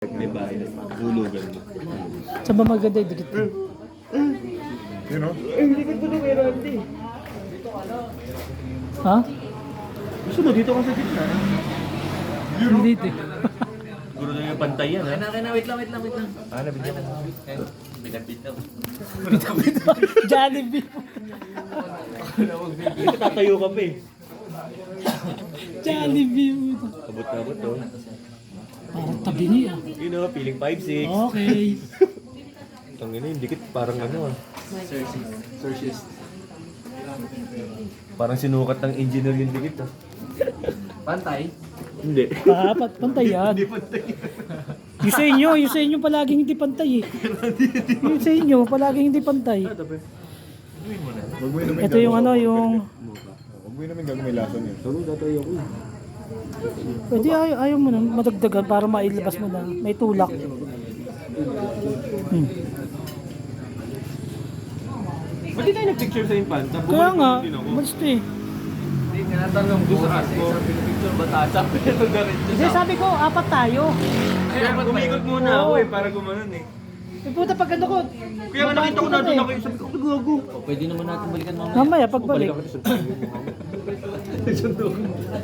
May bahay na hulugan mo. Saan ba maganda yung dikit? You know? Likod mo na may Randy. Ha? Gusto mo dito ka sa gitna? Hindi dito eh. Siguro na yung pantay yan, ha? Wait lang. Ah, nabigyan ko. Binabitaw. Jollibee. Tatayo ka pa eh. Jollibee. Abot na abot, oh. Parang tabi niya. Yun, oh, feeling 5'6". Okay. Ang ina, yung dikit parang ano, ah. Searches. Parang sinukat ng engineer yung dikit, ah. Pantay. Hindi. Dapat pantay yan. Hindi pantay. Yung sa inyo palaging hindi pantay eh. Yung sa inyo palaging hindi pantay. Tapos, gawin mo na. Huwag mo inumin Ito yung ano, yung... Huwag mo inumin gagawin may lasa niya. Sabi, tatayo ko eh. Pwede ayaw mo na madagdagan para mailabas mo na. May tulak. Ba't di tayo nag-picture sa Infanta? Kaya nga, Bumalik din ako. basta eh. Hindi, tinatanong ko sa kasi sa picture ba tasa? Pero diretso Hindi, sabi ko, apat tayo. Kaya umikot muna ako eh, para gumanon eh. Eh puta, pag ano ko, Kaya nga nakita ko na doon ako, sabi ko, gago. Pwede naman natin balikan mamaya. mamaya pagbalik. Balik ako sa